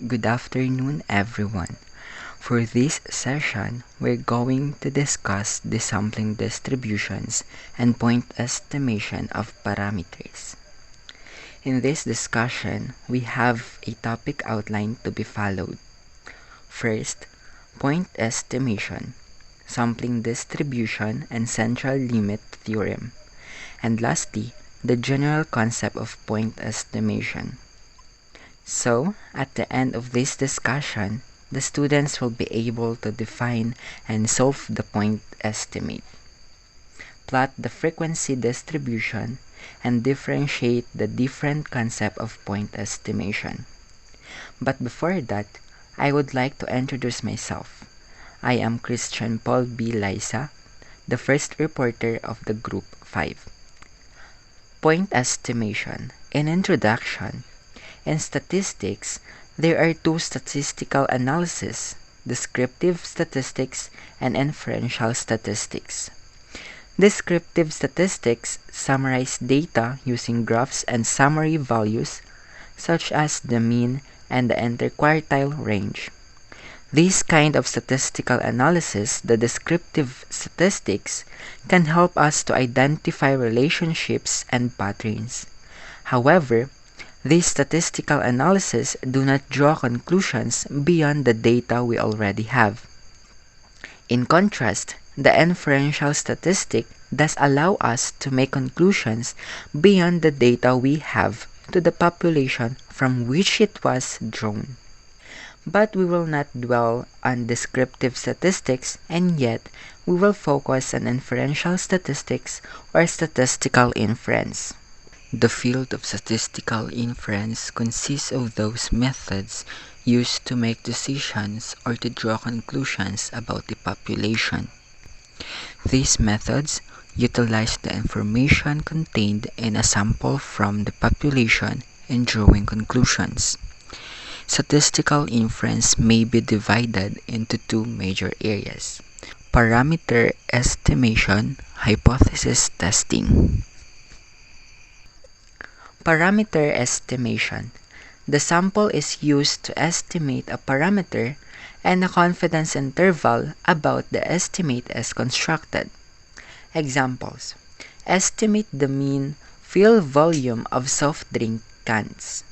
Good afternoon, everyone. For this session, we're going to discuss the sampling distributions and point estimation of parameters. In this discussion, we have a topic outline to be followed. First, point estimation, sampling distribution and central limit theorem. And lastly, the general concept of point estimation. So, at the end of this discussion, the students will be able to define and solve the point estimate, plot the frequency distribution, and differentiate the different concept of point estimation. But before that, I would like to introduce myself. I am Christian Paul B. Liza, the first reporter of the Group 5. Point estimation. In introduction, in statistics, there are two statistical analyses, descriptive statistics and inferential statistics. Descriptive statistics summarize data using graphs and summary values, such as the mean and the interquartile range. This kind of statistical analysis, the descriptive statistics, can help us to identify relationships and patterns. However, these statistical analyses do not draw conclusions beyond the data we already have. In contrast, the inferential statistic does allow us to make conclusions beyond the data we have to the population from which it was drawn. But we will not dwell on descriptive statistics, and yet we will focus on inferential statistics or statistical inference. The field of statistical inference consists of those methods used to make decisions or to draw conclusions about the population. These methods utilize the information contained in a sample from the population in drawing conclusions. Statistical inference may be divided into two major areas: parameter estimation, hypothesis testing. Parameter estimation. The sample is used to estimate a parameter, and a confidence interval about the estimate is constructed. Examples: estimate the mean fill volume of soft drink cans.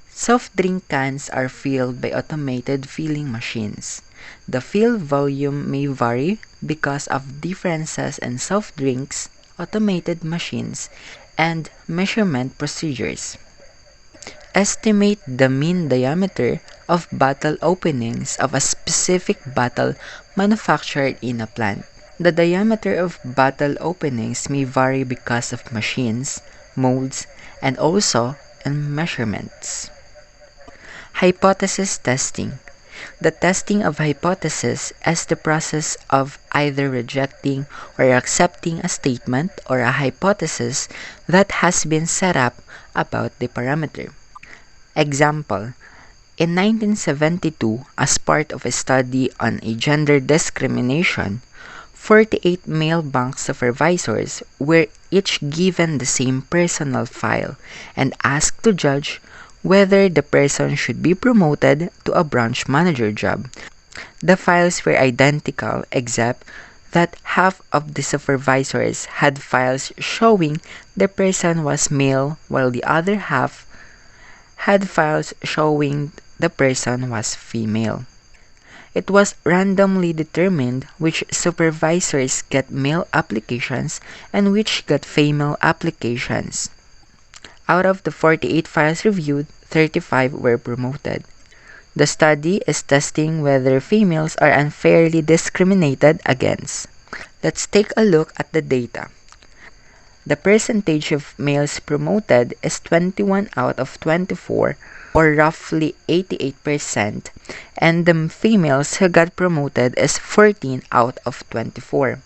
Soft drink cans are filled by automated filling machines. The fill volume may vary because of differences in soft drinks, automated machines, and measurement procedures. Estimate the mean diameter of bottle openings of a specific bottle manufactured in a plant. The diameter of bottle openings may vary because of machines, molds, and also in measurements. Hypothesis testing. The testing of hypothesis is the process of either rejecting or accepting a statement or a hypothesis that has been set up about the parameter. Example: in 1972, as part of a study on a gender discrimination, 48 male bank supervisors were each given the same personnel file and asked to judge whether the person should be promoted to a branch manager job. The files were identical except that half of the supervisors had files showing the person was male while the other half had files showing the person was female. It was randomly determined which supervisors got male applications and which got female applications. Out of the 48 files reviewed, 35 were promoted. The study is testing whether females are unfairly discriminated against. Let's take a look at the data. The percentage of males promoted is 21 out of 24, or roughly 88%, and the females who got promoted is 14 out of 24.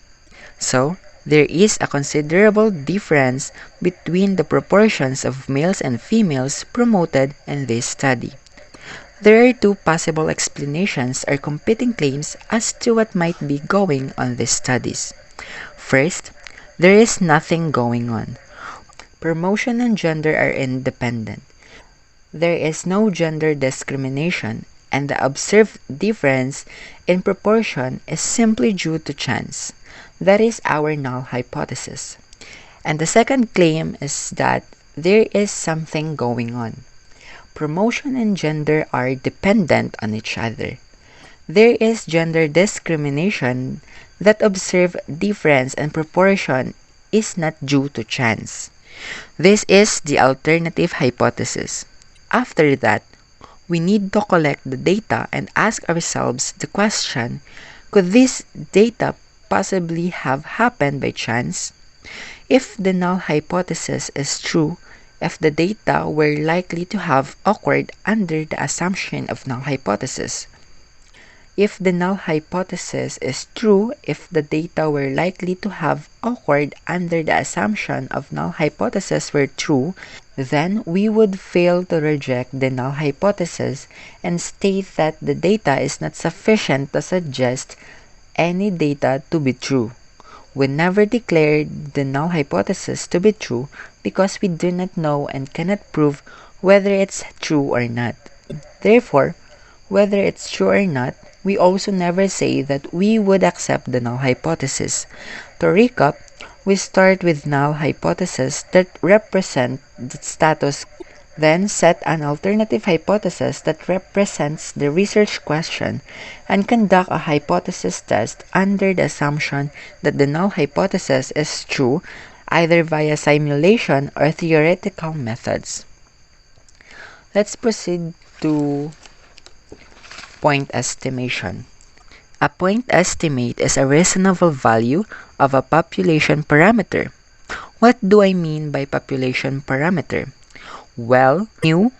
So, there is a considerable difference between the proportions of males and females promoted in this study. There are two possible explanations or competing claims as to what might be going on these studies. First, there is nothing going on. Promotion and gender are independent. there is no gender discrimination, and the observed difference in proportion is simply due to chance. That is our null hypothesis. And the second claim is that there is something going on. Promotion and gender are dependent on each other. There is gender discrimination that observed difference and proportion is not due to chance. This is the alternative hypothesis. After that, we need to collect the data and ask ourselves the question, could this data possibly have happened by chance? If the null hypothesis is true, if the data were likely to have occurred under the assumption of null hypothesis. If the null hypothesis is true, if the data were likely to have occurred under the assumption of null hypothesis were true, then we would fail to reject the null hypothesis and state that the data is not sufficient to suggest any data to be true. We never declared the null hypothesis to be true because we do not know and cannot prove whether it's true or not. Therefore, whether it's true or not, we also never say that we would accept the null hypothesis. To recap, we start with null hypothesis that represent the status, then set an alternative hypothesis that represents the research question, and conduct a hypothesis test under the assumption that the null hypothesis is true, either via simulation or theoretical methods. Let's proceed to point estimation. A point estimate is a reasonable value of a population parameter. What do I mean by population parameter? Well, mu,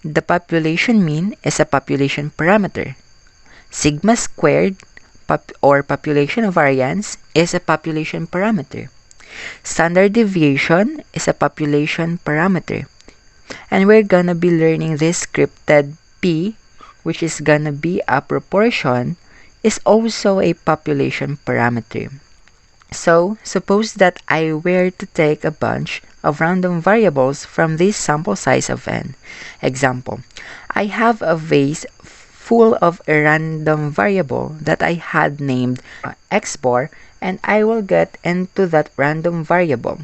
the population mean, is a population parameter. Sigma squared, or population variance, is a population parameter. Standard deviation is a population parameter. And we're gonna be learning this scripted P, which is gonna be a proportion, is also a population parameter. So, suppose that I were to take a bunch of random variables from this sample size of n. Example, I have a vase full of a random variable that I had named x bar, and I will get into that random variable.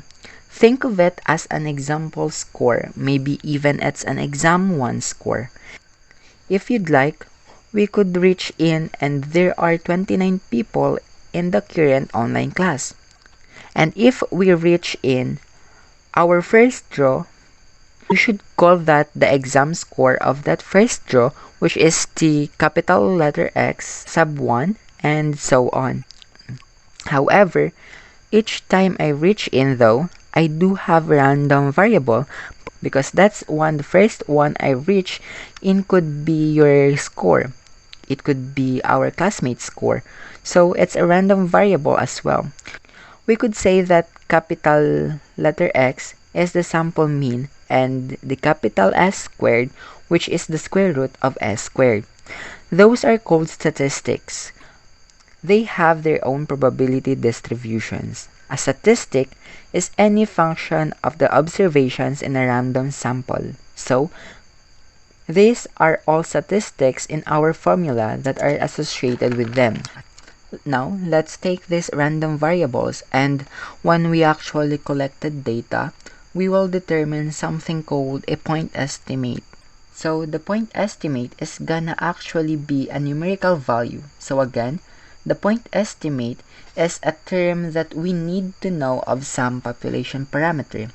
Think of it as an example score, maybe even it's an exam 1 score. If you'd like, we could reach in, and there are 29 people in the current online class. And if we reach in our first draw, we should call that the exam score of that first draw, which is the capital letter X sub 1 and so on. However, each time I reach in though, I do have a random variable because that's the first one I reach in could be your score. It could be our classmate's score. So it's a random variable as well. We could say that capital letter X is the sample mean and the capital S squared, which is the square root of S squared. Those are called statistics. They have their own probability distributions. A statistic is any function of the observations in a random sample. So, these are all statistics in our formula that are associated with them. Now, let's take these random variables, and when we actually collected data, we will determine something called a point estimate. So, the point estimate is gonna actually be a numerical value. So again, the point estimate is a term that we need to know of some population parameter.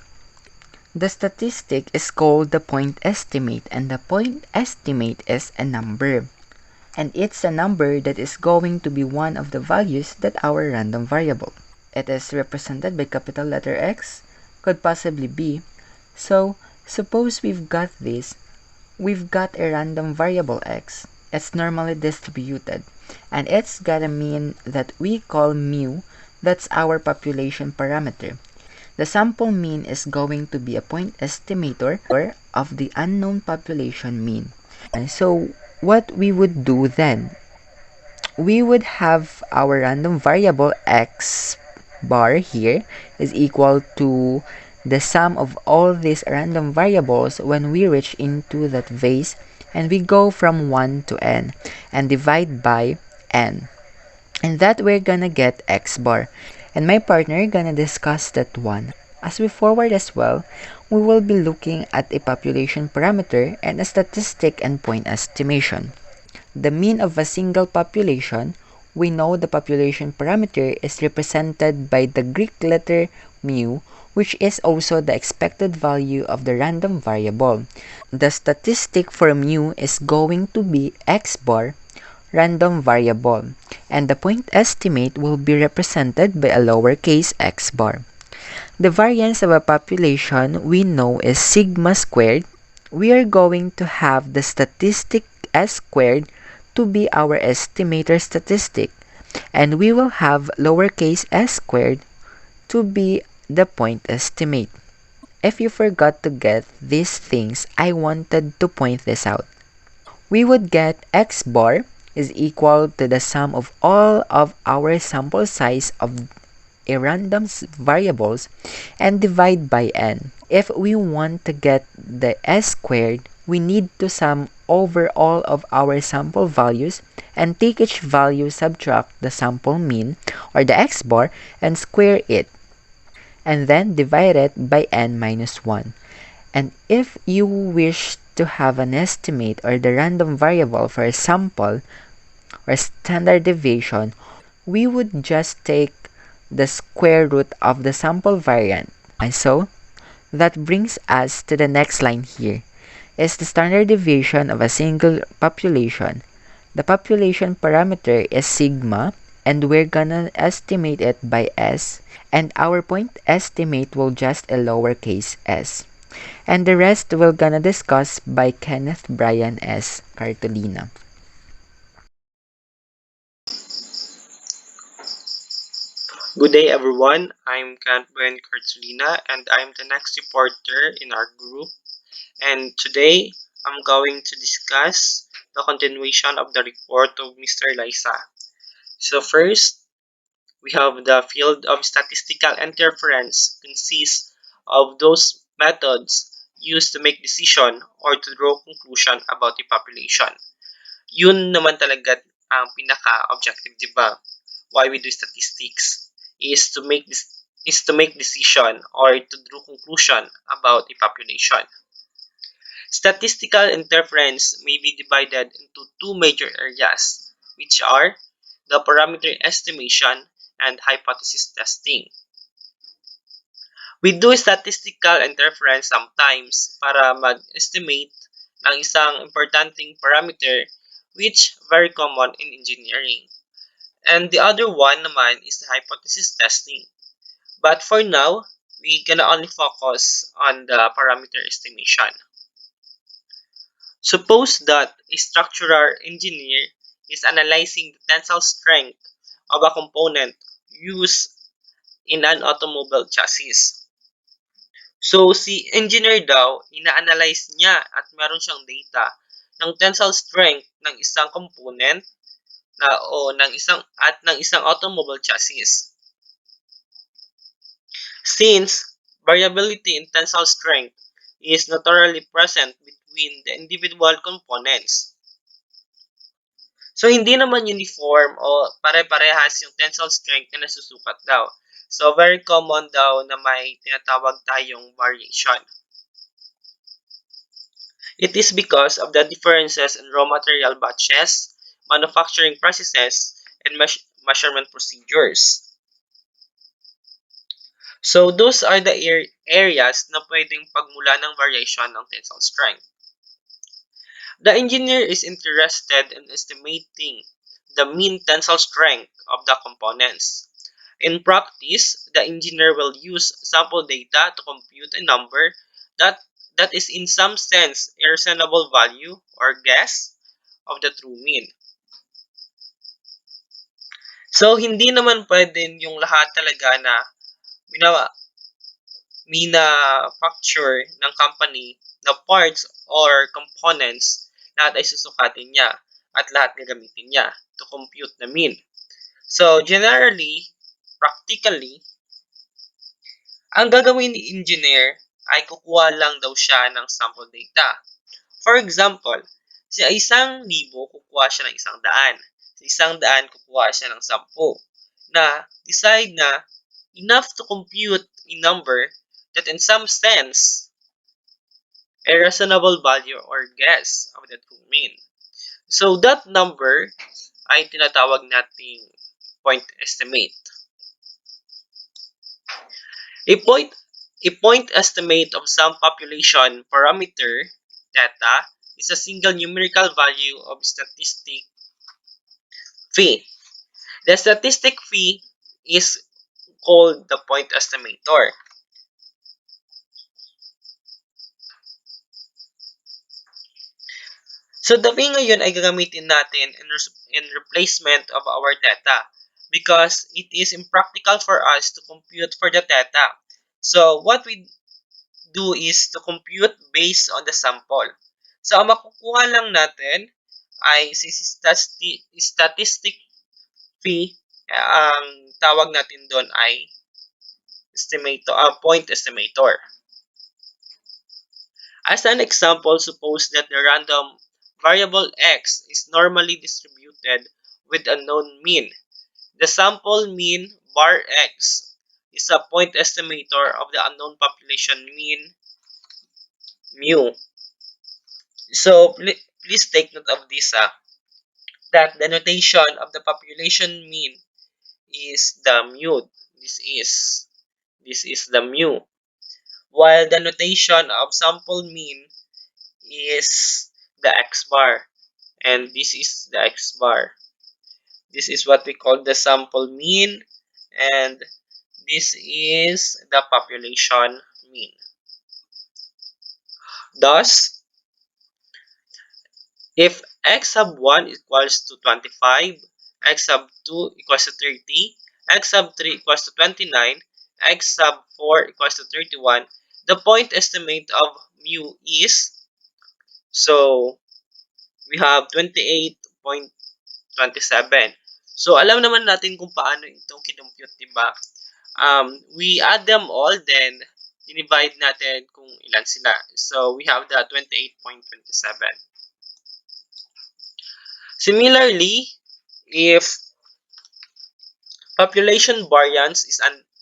The statistic is called the point estimate, and the point estimate is a number. And it's a number that is going to be one of the values that our random variable. It is represented by capital letter X, could possibly be. So, suppose we've got this. We've got a random variable X. It's normally distributed. And it's got a mean that we call mu. That's our population parameter. The sample mean is going to be a point estimator of the unknown population mean. And so, what we would do then, we would have our random variable x bar here is equal to the sum of all these random variables when we reach into that vase and we go from 1 to n and divide by n. And that we're gonna get x bar. And my partner gonna discuss that one. As we forward as well, we will be looking at a population parameter and a statistic and point estimation. The mean of a single population, we know the population parameter is represented by the Greek letter mu, which is also the expected value of the random variable. The statistic for mu is going to be x bar, random variable, and the point estimate will be represented by a lowercase x bar. The variance of a population we know is sigma squared. We are going to have the statistic s squared to be our estimator statistic, and we will have lowercase s squared to be the point estimate. If you forgot to get these things, I wanted to point this out. We would get x bar is equal to the sum of all of our sample size of a random variables and divide by n. If we want to get the s squared, we need to sum over all of our sample values and take each value, subtract the sample mean or the x bar and square it, and then divide it by n minus 1. And if you wish to have an estimate or the random variable for a sample or standard deviation, we would just take the square root of the sample variant. And so, that brings us to the next line here, is the standard deviation of a single population. The population parameter is sigma, and we're gonna estimate it by s, and our point estimate will just a lowercase s. And the rest we're gonna discuss by Kenneth Brian S. Cartolina. Good day, everyone. I'm Canben Cartolina, and I'm the next reporter in our group. And today, I'm going to discuss the continuation of the report of Mr. Liza. So first, we have the field of statistical interference consists of those methods used to make decision or to draw conclusion about the population. Yun naman talaga ang pinaka-objective, di ba? Why we do statistics is to make decision or to draw conclusion about a population. Statistical interference may be divided into two major areas, which are the parameter estimation and hypothesis testing. We do statistical interference sometimes para mag-estimate ng isang importanteng parameter, which very common in engineering. And the other one naman is the hypothesis testing. But for now, we gonna only focus on the parameter estimation. Suppose that a structural engineer is analyzing the tensile strength of a component used in an automobile chassis. So, si engineer daw, ina-analyze niya at meron siyang data ng tensile strength ng isang component ng isang automobile chassis. Since variability in tensile strength is naturally present between the individual components. So, hindi naman uniform o pare-parehas yung tensile strength na nasusukat daw. So, very common daw na may tinatawag tayong variation. It is because of the differences in raw material batches, manufacturing processes, and measurement procedures. So, those are the areas na pwedeng pagmula ng variation ng tensile strength. The engineer is interested in estimating the mean tensile strength of the components. In practice, the engineer will use sample data to compute a number that is in some sense a reasonable value or guess of the true mean. So, hindi naman pwedeng yung lahat talaga na mina-facture ng company na parts or components lahat ay susukatin niya at lahat gagamitin niya to compute the mean. So, generally, practically, Ang gagawin ni engineer ay kukuha lang daw siya ng sample data. For example, sa 1,000 kukuha siya ng 100. Sa 100 kukuha siya ng 10 na decide na enough to compute a number that in some sense a reasonable value or guess of the true mean. So that number ay tinatawag nating point estimate. A point a point estimate of some population parameter data is a single numerical value of statistic phi. The statistic phi is called the point estimator. So the phi ngayon ay gagamitin natin in replacement of our data because it is impractical for us to compute for the data. So what we do is to compute based on the sample. So ang makukuha lang natin ay si statistic phi. Ang tawag natin doon ay point estimator. As an example, suppose that the random variable x is normally distributed with a known mean. The sample mean bar x is a point estimator of the unknown population mean mu. So please take note of this, that the notation of the population mean is the mu. This is the mu. While the notation of sample mean is the x bar, and this is the x bar. This is what we call the sample mean, and this is the population mean. Thus, if x sub 1 equals to 25, x sub 2 equals to 30, x sub 3 equals to 29, x sub 4 equals to 31, the point estimate of mu is, so we have 28.27. So alam naman natin kung paano itong kinompute, diba? We add them all, then divide natin kung ilan sila. So we have the 28.27. Similarly, if population variance is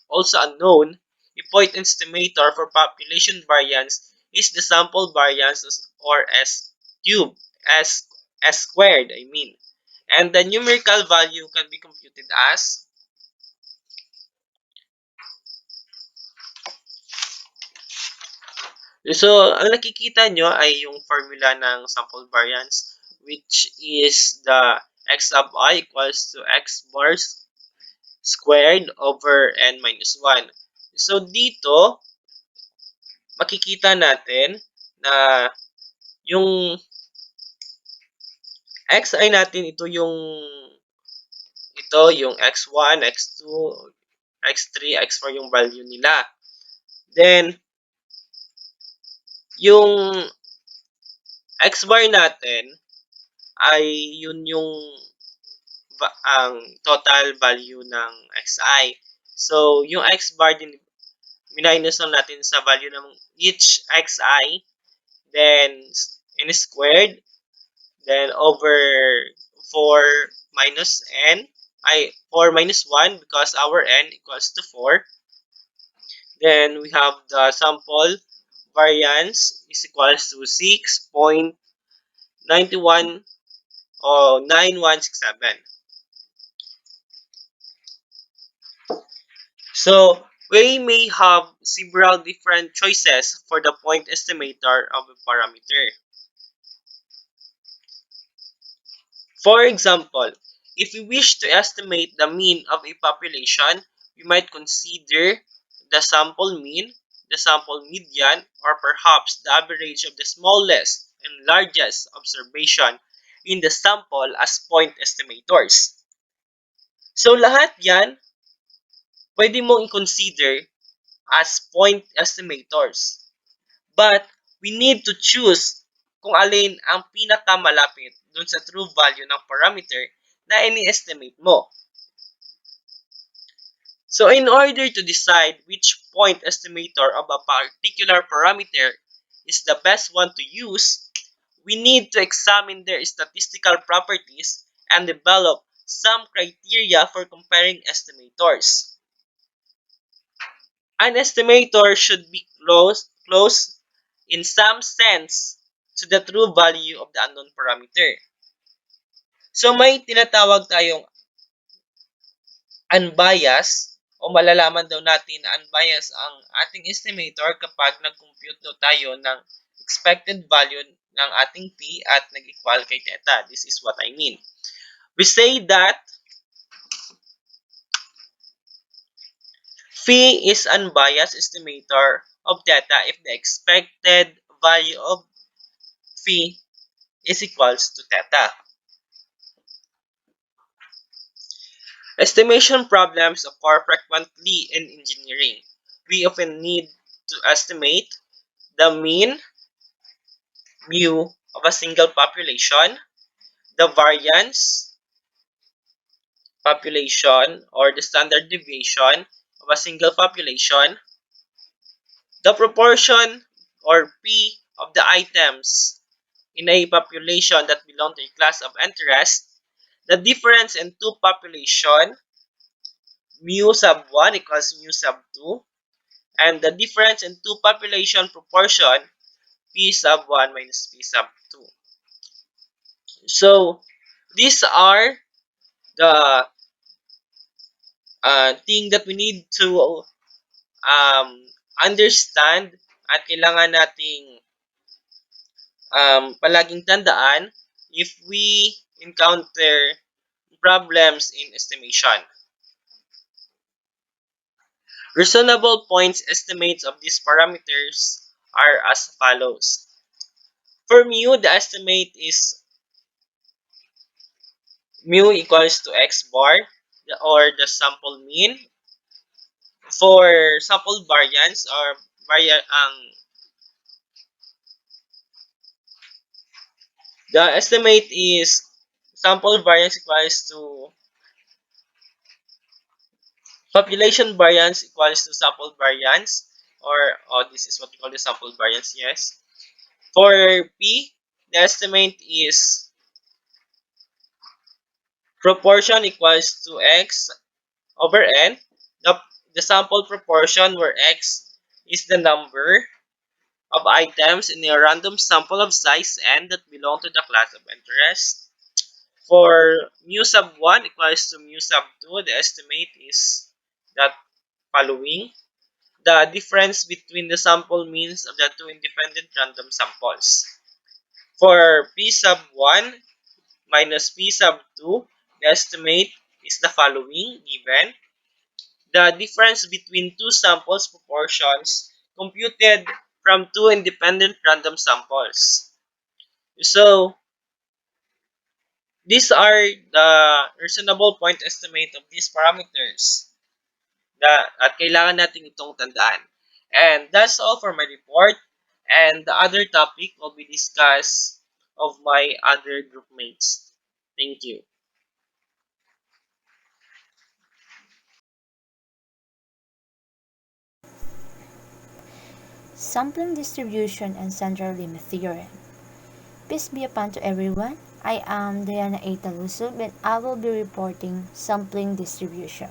also unknown, a point estimator for population variance is the sample variance, or S cubed, S squared, I mean. And the numerical value can be computed as, so ang nakikita nyo ay yung formula ng sample variance, which is the x sub I equals to x bars squared over n minus 1. So dito, makikita natin na yung xi natin, yung x1, x2, x3, x4 yung value nila. Then, yung x bar natin ay yun yung ang total value ng xi. So, yung x bar din, minus lang natin sa value ng each xi, then n squared, then over 4 minus n, 4 minus 1 because our n equals to 4. Then we have the sample variance is equals to 6.91 or 9167. So we may have several different choices for the point estimator of a parameter. For example, if we wish to estimate the mean of a population, we might consider the sample mean, the sample median, or perhaps the average of the smallest and largest observation in the sample as point estimators. So lahat yan, pwede mong i-consider as point estimators. But we need to choose kung alin ang pinakamalapit dun sa true value ng parameter na ini-estimate mo. So in order to decide which point estimator of a particular parameter is the best one to use, we need to examine their statistical properties and develop some criteria for comparing estimators. An estimator should be close in some sense to the true value of the unknown parameter. So may tinatawag tayong unbiased o malalaman daw natin na unbiased ang ating estimator kapag nag-compute daw tayo ng expected value ng ating P at nag-equal kay theta. This is what I mean. We say that phi is unbiased estimator of theta if the expected value of phi is equals to theta. Estimation problems occur frequently in engineering. We often need to estimate the mean mu of a single population, the variance population or the standard deviation of a single population, the proportion or P of the items in a population that belong to a class of interest, the difference in two population, mu sub 1 equals mu sub 2, and the difference in two population proportion, P sub 1 minus P sub 2. So, these are the thing that we need to understand at kailangan nating palaging tandaan if we encounter problems in estimation. Reasonable points estimates of these parameters are as follows. For mu, the estimate is mu equals to x bar or the sample mean. For sample variance or the estimate is sample variance equals to population variance equals to sample variance, or this is what we call the sample variance, yes. For P, the estimate is proportion equals to x over n. The sample proportion where x is the number of items in a random sample of size n that belong to the class of interest. For mu sub 1 equals to mu sub 2, the estimate is that following. The difference between the sample means of the two independent random samples. For P sub 1 minus P sub 2, the estimate is the following given. The difference between two samples proportions computed from two independent random samples. So, these are the reasonable point estimate of these parameters at kailangan natin itong tandaan. And that's all for my report. And the other topic will be discussed of my other group mates. Thank you. Sampling distribution and central limit theorem. Peace be upon to everyone. I am Diana A. Talusub and I will be reporting sampling distribution.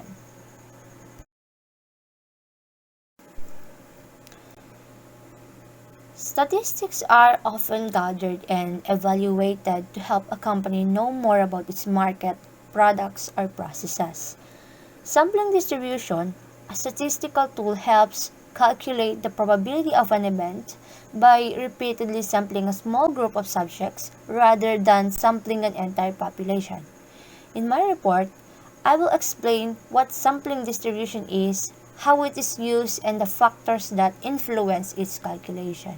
Statistics are often gathered and evaluated to help a company know more about its market, products, or processes. Sampling distribution, a statistical tool, helps calculate the probability of an event by repeatedly sampling a small group of subjects rather than sampling an entire population. In my report, I will explain what sampling distribution is, how it is used, and the factors that influence its calculation.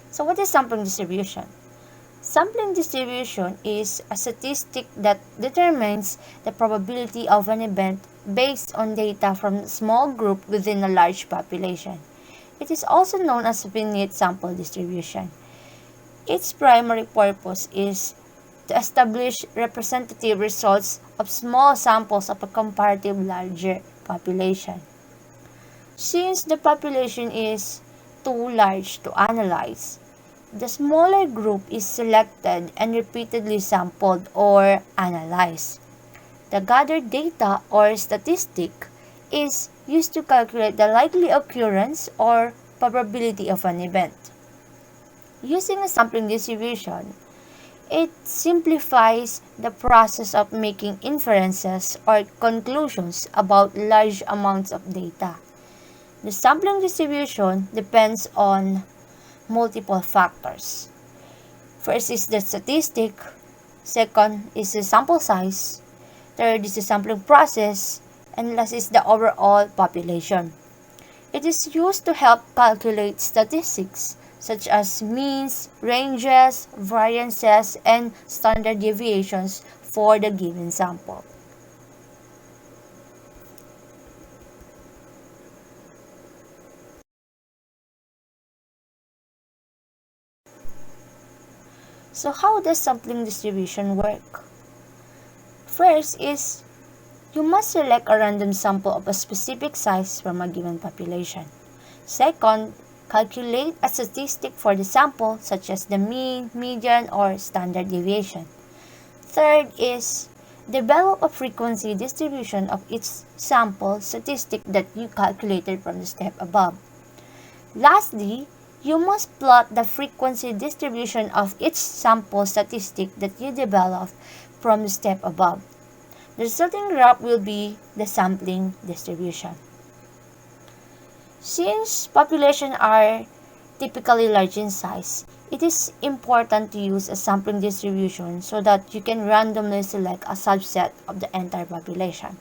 So what is sampling distribution? Sampling distribution is a statistic that determines the probability of an event based on data from a small group within a large population. It is also known as finite sample distribution. Its primary purpose is to establish representative results of small samples of a comparative larger population. Since the population is too large to analyze, the smaller group is selected and repeatedly sampled or analyzed. The gathered data or statistic is used to calculate the likely occurrence or probability of an event. Using a sampling distribution, it simplifies the process of making inferences or conclusions about large amounts of data. The sampling distribution depends on multiple factors. First is the statistic, second is the sample size, third is the sampling process, and last is the overall population. It is used to help calculate statistics such as means, ranges, variances, and standard deviations for the given sample. So how does sampling distribution work? First is you must select a random sample of a specific size from a given population. Second, calculate a statistic for the sample such as the mean, median, or standard deviation. Third is develop a frequency distribution of each sample statistic that you calculated from the step above. Lastly, you must plot the frequency distribution of each sample statistic that you developed from the step above. The resulting graph will be the sampling distribution. Since populations are typically large in size, it is important to use a sampling distribution so that you can randomly select a subset of the entire population.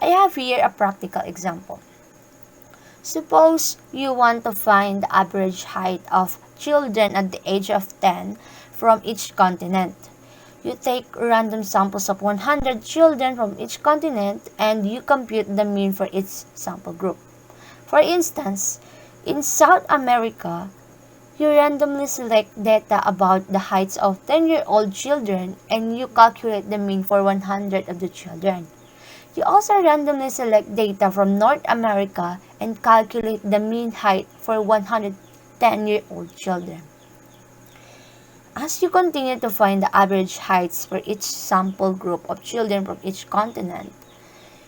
I have here a practical example. Suppose you want to find the average height of children at the age of 10 from each continent. You take random samples of 100 children from each continent and you compute the mean for each sample group. For instance, in South America, you randomly select data about the heights of 10-year-old children and you calculate the mean for 100 of the children. You also randomly select data from North America and calculate the mean height for 110-year-old children. As you continue to find the average heights for each sample group of children from each continent,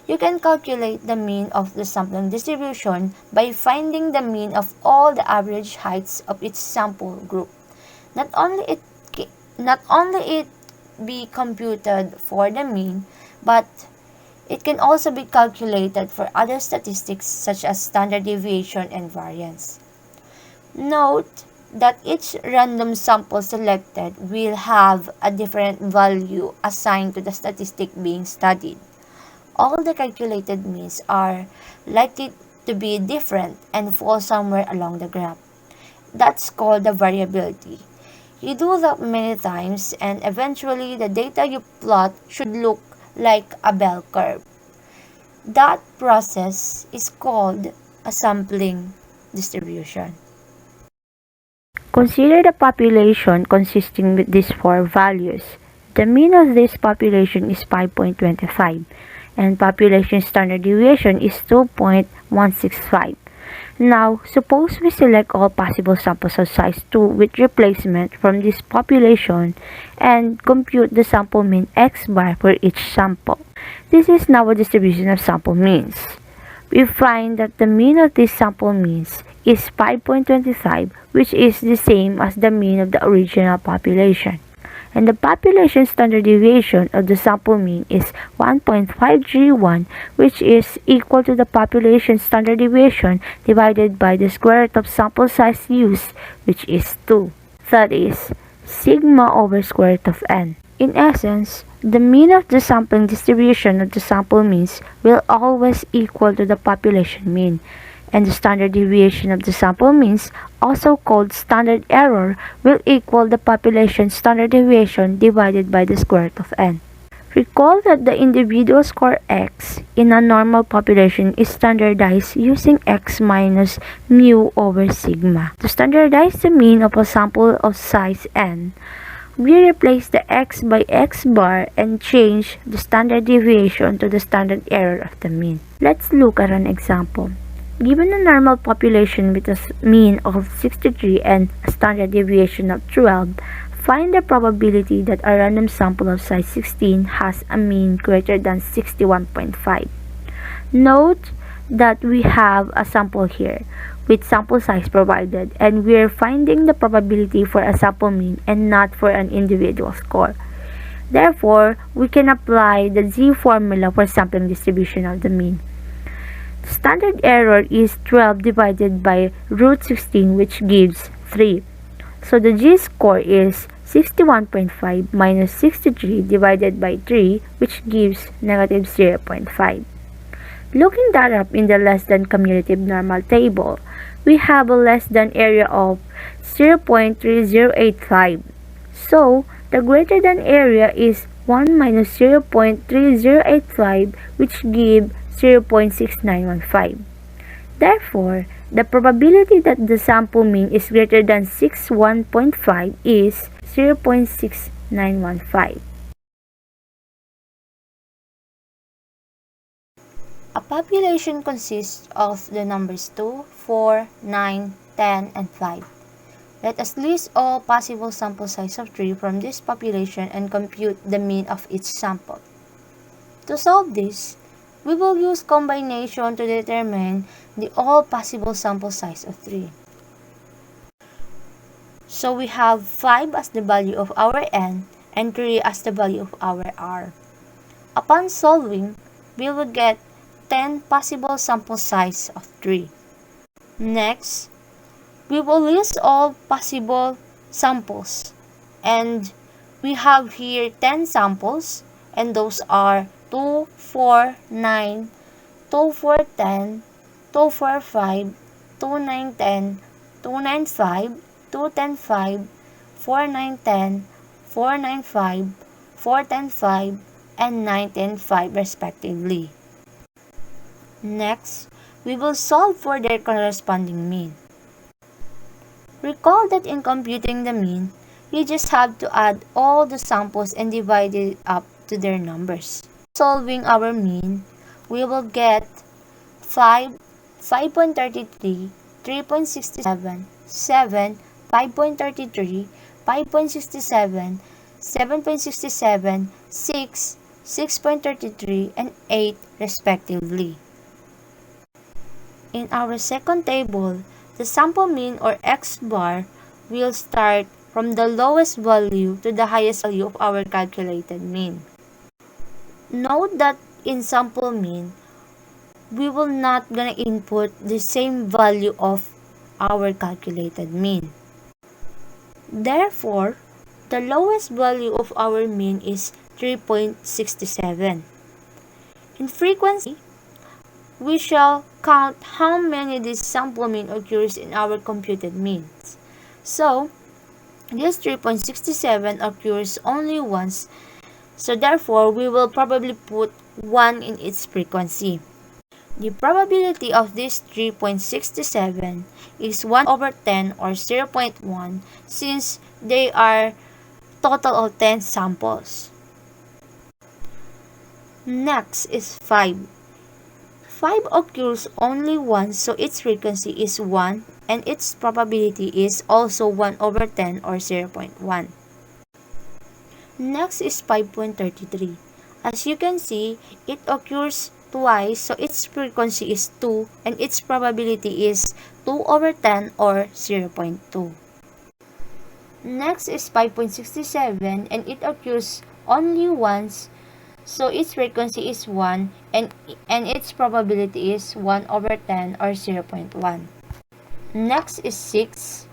you can calculate the mean of the sampling distribution by finding the mean of all the average heights of each sample group. Not only it be computed for the mean, but it can also be calculated for other statistics such as standard deviation and variance. Note that each random sample selected will have a different value assigned to the statistic being studied. All the calculated means are likely to be different and fall somewhere along the graph. That's called the variability. You do that many times and eventually the data you plot should look like a bell curve. That process is called a sampling distribution. Consider the population consisting with these four values. The mean of this population is 5.25 and population standard deviation is 2.165. Now, suppose we select all possible samples of size 2 with replacement from this population and compute the sample mean x bar for each sample. This is now a distribution of sample means. We find that the mean of this sample means is 5.25, which is the same as the mean of the original population. And the population standard deviation of the sample mean is 1.531, which is equal to the population standard deviation divided by the square root of sample size used, which is 2. That is sigma over square root of n. In essence, the mean of the sampling distribution of the sample means will always equal to the population mean, and the standard deviation of the sample means, also called standard error, will equal the population standard deviation divided by the square root of n. Recall that the individual score x in a normal population is standardized using x minus mu over sigma. To standardize the mean of a sample of size n, we replace the x by x bar and change the standard deviation to the standard error of the mean. Let's look at an example. Given a normal population with a mean of 63 and a standard deviation of 12, find the probability that a random sample of size 16 has a mean greater than 61.5. Note that we have a sample here with sample size provided, and we are finding the probability for a sample mean and not for an individual score. Therefore, we can apply the Z formula for sampling distribution of the mean. The standard error is 12 divided by root 16, which gives 3. So the G score is 61.5 minus 63 divided by 3, which gives negative 0.5. Looking that up in the less than cumulative normal table, we have a less than area of 0.3085. So, the greater than area is 1 minus 0.3085, which gives 0.6915. Therefore, the probability that the sample mean is greater than 61.5 is 0.6915. A population consists of the numbers 2, 4, 9, 10, and 5. Let us list all possible sample size of 3 from this population and compute the mean of each sample. To solve this, we will use combination to determine the all possible sample size of 3. So we have 5 as the value of our n and 3 as the value of our r. Upon solving, we will get 10 possible sample size of 3. Next, we will list all possible samples, and we have here 10 samples, and those are 2, 4, 9, 2, 4, 10, 2, 4, 5, 2, 9, 10, 2, 9, 5, 2, 10, 5, 4, 9, 10, 4, 9, 5, 4, 10, 5, and 9, 10, 5 respectively. Next, we will solve for their corresponding mean. Recall that in computing the mean, you just have to add all the samples and divide it up to their numbers. Solving our mean, we will get 5, 5.33, 3.67, 7, 5.33, 5.67, 7.67, 6, 6.33, and 8 respectively. In our second table, the sample mean or x bar will start from the lowest value to the highest value of our calculated mean. Note that in sample mean, we will not gonna input the same value of our calculated mean. Therefore, the lowest value of our mean is 3.67. In frequency, we shall count how many this sample mean occurs in our computed means. So, this 3.67 occurs only once, so therefore we will probably put 1 in its frequency. The probability of this 3.67 is 1 over 10 or 0.1 since they are total of 10 samples. Next is 5. 5 occurs only once, so its frequency is 1 and its probability is also 1 over 10 or 0.1. Next is 5.33. As you can see, it occurs twice, so its frequency is 2 and its probability is 2 over 10 or 0.2. Next is 5.67 and it occurs only once, so its frequency is 1 and its probability is 1 over 10 or 0.1. Next is 6.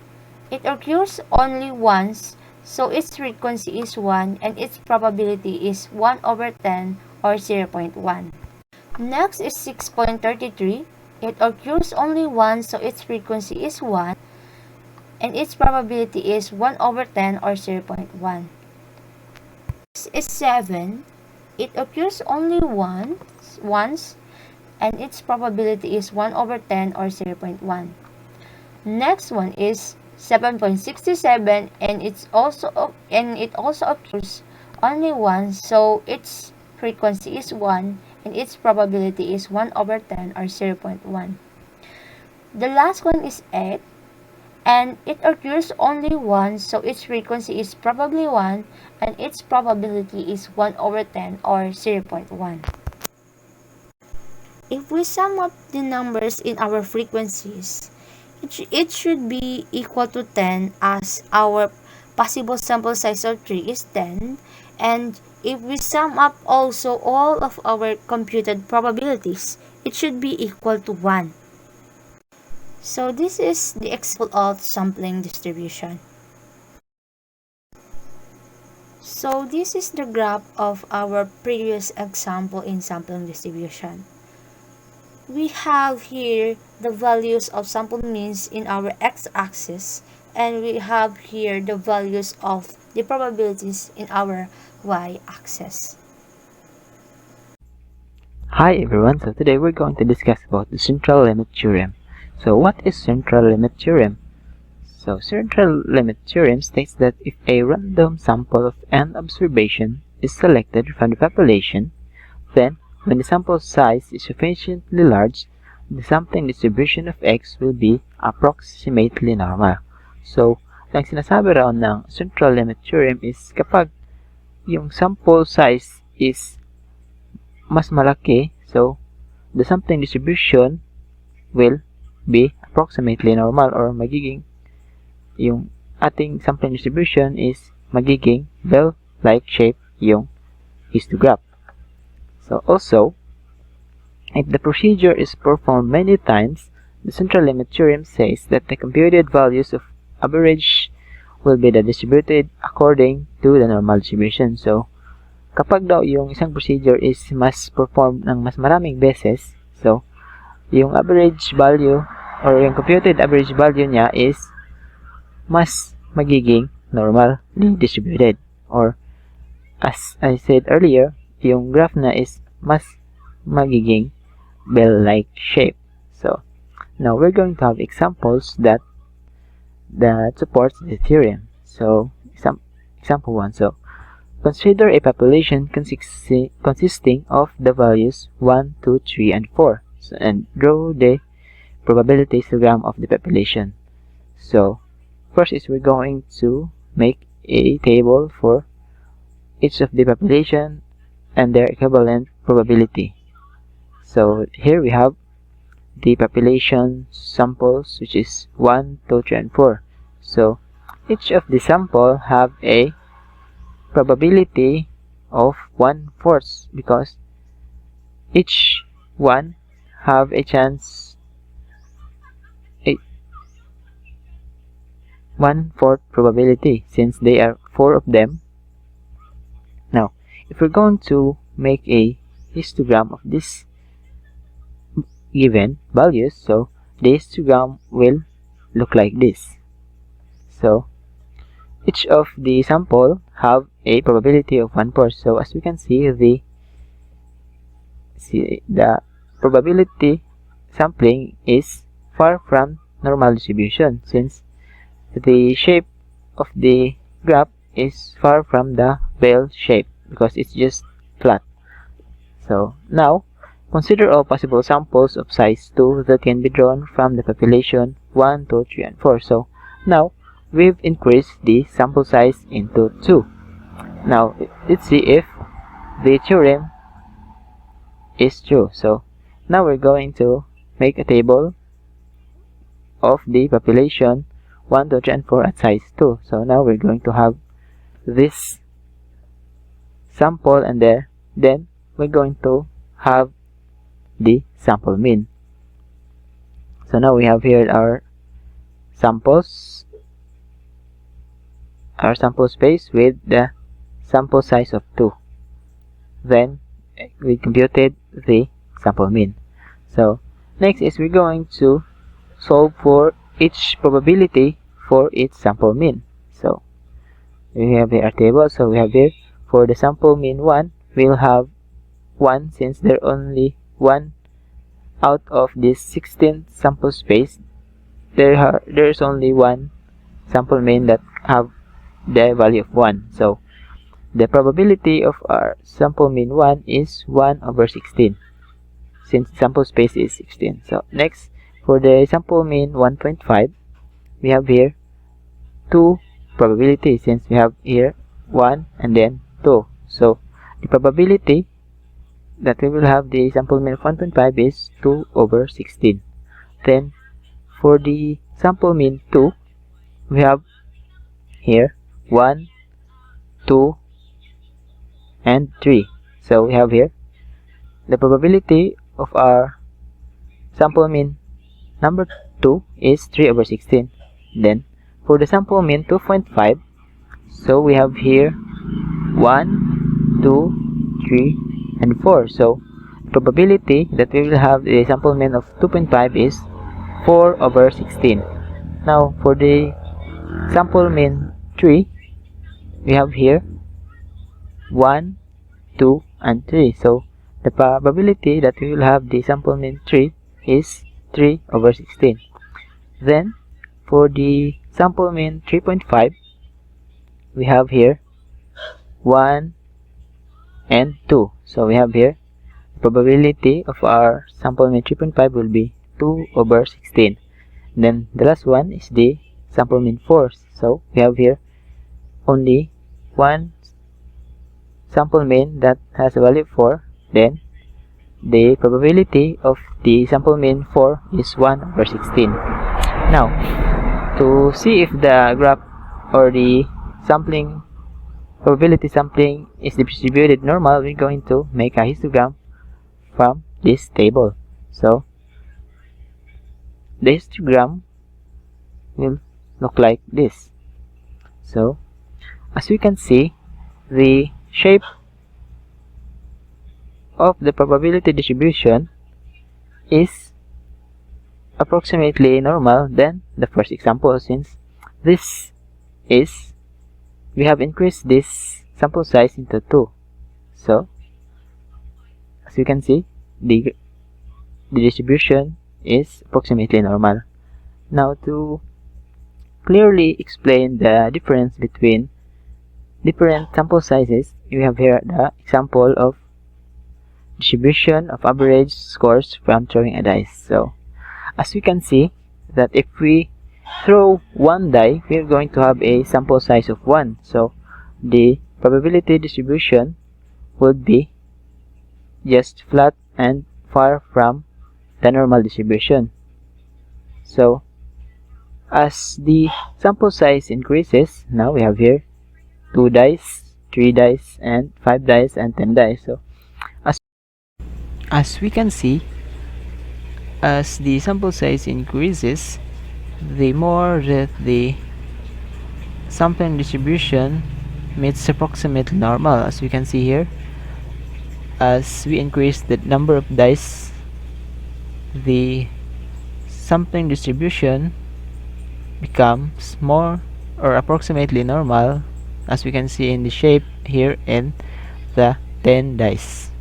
It occurs only once, so its frequency is 1 and its probability is 1 over 10 or 0.1. Next is 6.33. It occurs only once, so its frequency is 1 and its probability is 1 over 10 or 0.1. Next is 7. It occurs only once and its probability is 1 over 10 or 0.1. Next one is 7.67 and it also occurs only once, so its frequency is 1 and its probability is 1 over 10 or 0.1. The last one is 8, and it occurs only once, so its frequency is probably 1, and its probability is 1 over 10 or 0.1. If we sum up the numbers in our frequencies, it should be equal to 10, as our possible sample size of 3 is 10. And if we sum up also all of our computed probabilities, it should be equal to 1. So this is the example of sampling distribution. So this is the graph of our previous example in sampling distribution. We have here the values of sample means in our x-axis, and we have here the values of the probabilities in our y-axis. Hi everyone, so today we're going to discuss about the central limit theorem. So what is central limit theorem? So central limit theorem states that if a random sample of n observation is selected from the population, then when the sample size is sufficiently large, the sampling distribution of x will be approximately normal. So, ang sinasabi raw ng central limit theorem is kapag yung sample size is mas malaki, so the sampling distribution will be approximately normal, or magiging yung ating sampling distribution is magiging bell-like shape yung histogram. So also, if the procedure is performed many times, the central limit theorem says that the computed values of average will be distributed according to the normal distribution. So, kapag daw yung isang procedure is mas performed ng mas maraming beses, so, yung average value or yung computed average value niya is mas magiging normally distributed. Or, as I said earlier, yung graph na is mas magiging bell-like shape. So, now we're going to have examples that supports the theorem. So, example 1. So, consider a population consisting of the values 1, 2, 3, and 4. So, and draw the probability histogram of the population. So, first is we're going to make a table for each of the population and their equivalent probability. So here we have the population samples, which is 1, 2, 3, and 4. So each of the sample have a probability of 1/4, because each one have a chance 1/4 probability, since they are 4 of them. Now, if we're going to make a histogram of this given values, so the histogram will look like this. So, each of the sample have a probability of 1/4. So, as we can see, the probability sampling is far from normal distribution, since the shape of the graph is far from the bell shape, because it's just flat. So now, consider all possible samples of size 2 that can be drawn from the population 1, 2, 3, and 4. So now, we've increased the sample size into 2. Now, let's see if the theorem is true. So now we're going to make a table of the population 1, 2, 3, and 4 at size 2. So now we're going to have this sample, and then we're going to have the sample mean. So now we have here our samples, our sample space with the sample size of 2. Then we computed the sample mean. So next is we're going to solve for each probability for each sample mean. So we have here our table. So we have here for the sample mean 1, we'll have 1, since there only 1 out of this 16 sample space. There's only 1 sample mean that have the value of 1. So the probability of our sample mean 1 is 1 over 16, since sample space is 16. So next, For the sample mean 1.5, we have here two probabilities since we have here 1 and then 2. So the probability that we will have the sample mean of 1.5 is 2 over 16. Then for the sample mean 2, we have here 1, 2, and 3. So we have here the probability of our sample mean number 2 is 3 over 16. Then for the sample mean 2.5, so we have here 1, 2, 3, and 4. So the probability that we will have the sample mean of 2.5 is 4 over 16. Now for the sample mean 3, we have here 1, 2, and 3. So the probability that we will have the sample mean 3 is 3 over 16. Then for the sample mean 3.5, we have here 1 and 2. So we have here the probability of our sample mean 3.5 will be 2 over 16. Then the last one is the sample mean 4. So we have here only one sample mean that has a value of 4. Then the probability of the sample mean 4 is 1 over 16. Now, to see if the graph or the sampling probability sampling is distributed normal, we're going to make a histogram from this table. So the histogram will look like this. So as we can see, the shape of the probability distribution is approximately normal than the first example, since this is we have increased this sample size into 2. So as you can see, the distribution is approximately normal. Now to clearly explain the difference between different sample sizes, we have here the example of distribution of average scores from throwing a dice. So as we can see that if we throw one die, we are going to have a sample size of 1. So the probability distribution would be just flat and far from the normal distribution. So as the sample size increases, now we have here 2 dice, 3 dice, and 5 dice, and 10 dice. So as we can see, as the sample size increases, the more that the sampling distribution meets approximately normal. As we can see here, as we increase the number of dice, the sampling distribution becomes more or approximately normal, as we can see in the shape here in the 10 dice.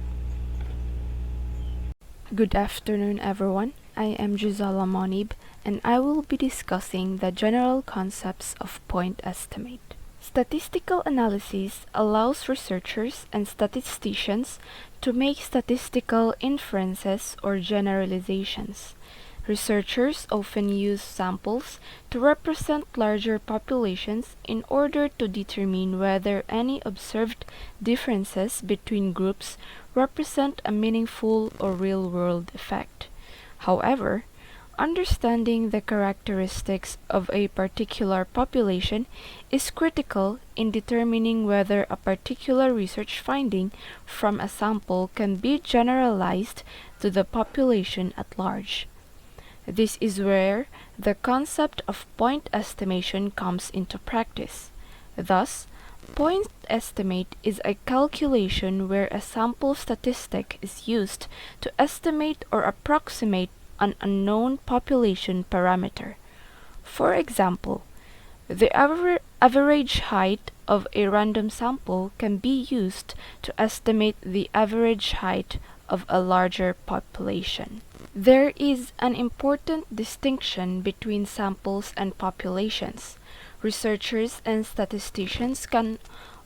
Good afternoon, everyone. I am Gisela Monib, and I will be discussing the general concepts of point estimate. Statistical analysis allows researchers and statisticians to make statistical inferences or generalizations. Researchers often use samples to represent larger populations in order to determine whether any observed differences between groups represent a meaningful or real-world effect. However, understanding the characteristics of a particular population is critical in determining whether a particular research finding from a sample can be generalized to the population at large. This is where the concept of point estimation comes into practice. Thus, point estimate is a calculation where a sample statistic is used to estimate or approximate an unknown population parameter. For example, the average height of a random sample can be used to estimate the average height of a larger population. There is an important distinction between samples and populations. Researchers and statisticians can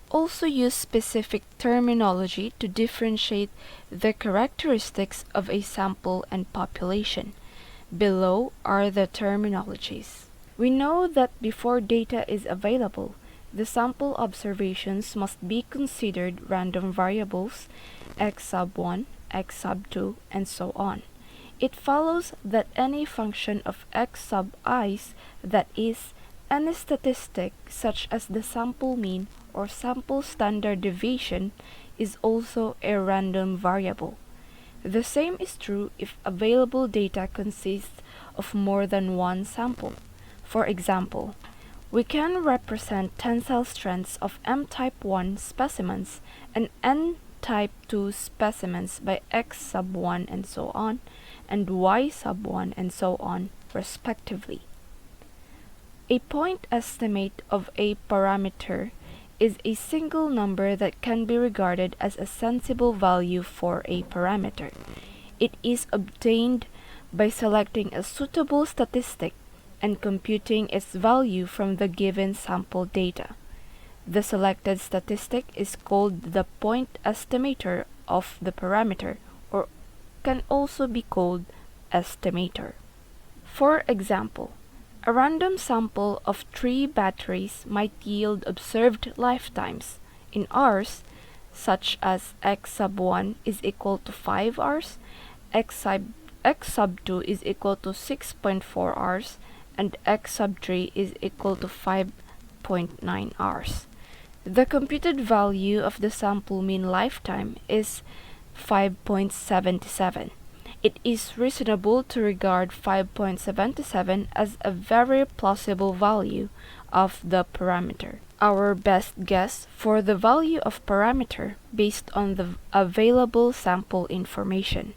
also use specific terminology to differentiate the characteristics of a sample and population. Below are the terminologies. We know that before data is available, the sample observations must be considered random variables x sub 1, x sub 2, and so on. It follows that any function of x sub i's, that is, any statistic such as the sample mean or sample standard deviation, is also a random variable. The same is true if available data consists of more than one sample. For example, we can represent tensile strengths of M-type 1 specimens and N-type 2 specimens by X sub 1 and so on, and Y sub 1 and so on, respectively. A point estimate of a parameter is a single number that can be regarded as a sensible value for a parameter. It is obtained by selecting a suitable statistic and computing its value from the given sample data. The selected statistic is called the point estimator of the parameter, or can also be called estimator. For example, a random sample of 3 batteries might yield observed lifetimes in hours, such as x sub 1 is equal to 5 hours, x sub 2 is equal to 6.4 hours, and x sub 3 is equal to 5.9 hours. The computed value of the sample mean lifetime is 5.77. It is reasonable to regard 5.77 as a very plausible value of the parameter. Our best guess for the value of parameter based on the available sample information.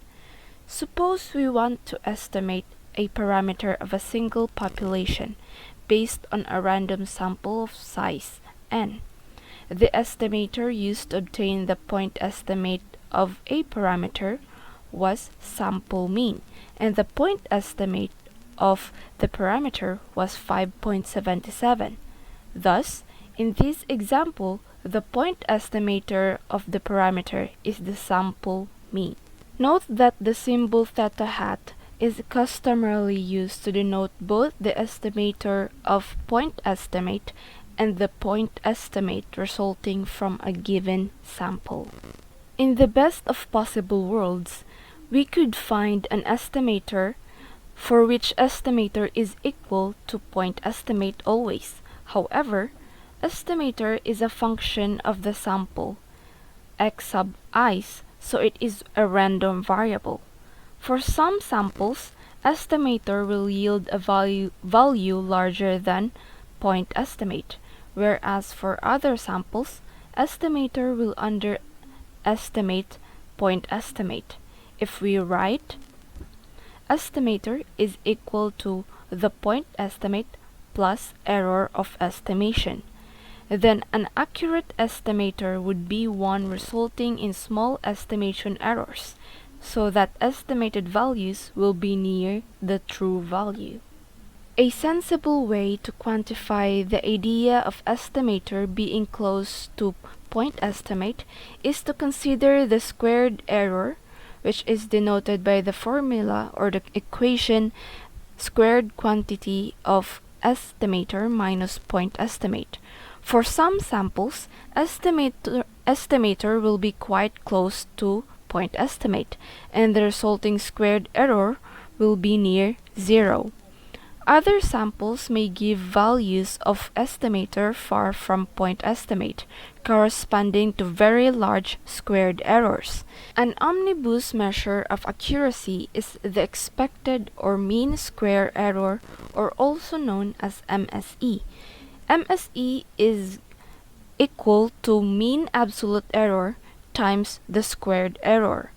Suppose we want to estimate a parameter of a single population based on a random sample of size n. The estimator used to obtain the point estimate of a parameter was sample mean, and the point estimate of the parameter was 5.77. Thus, in this example, the point estimator of the parameter is the sample mean. Note that the symbol theta hat is customarily used to denote both the estimator of point estimate and the point estimate resulting from a given sample. In the best of possible worlds, we could find an estimator for which estimator is equal to point estimate always. However, estimator is a function of the sample x sub i's, so it is a random variable. For some samples, estimator will yield a value larger than point estimate, whereas for other samples, estimator will underestimate point estimate. If we write estimator is equal to the point estimate plus error of estimation, then an accurate estimator would be one resulting in small estimation errors, so that estimated values will be near the true value. A sensible way to quantify the idea of estimator being close to point estimate is to consider the squared error, which is denoted by the formula or the equation squared quantity of estimator minus point estimate. For some samples, estimator will be quite close to point estimate, and the resulting squared error will be near 0. Other samples may give values of estimator far from point estimate, corresponding to very large squared errors. An omnibus measure of accuracy is the expected or mean square error, or also known as MSE. MSE is equal to mean absolute error times the squared error.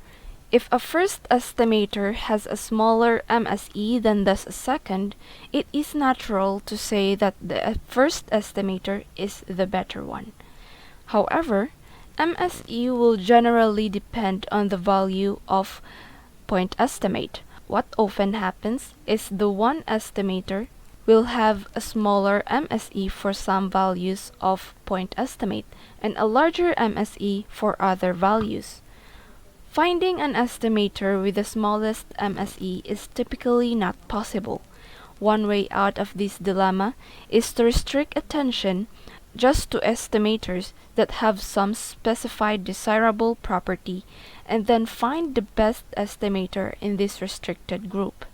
If a first estimator has a smaller MSE than does a second, it is natural to say that the first estimator is the better one. However, MSE will generally depend on the value of point estimate. What often happens is the one estimator will have a smaller MSE for some values of point estimate and a larger MSE for other values. Finding an estimator with the smallest MSE is typically not possible. One way out of this dilemma is to restrict attention just to estimators that have some specified desirable property and then find the best estimator in this restricted group.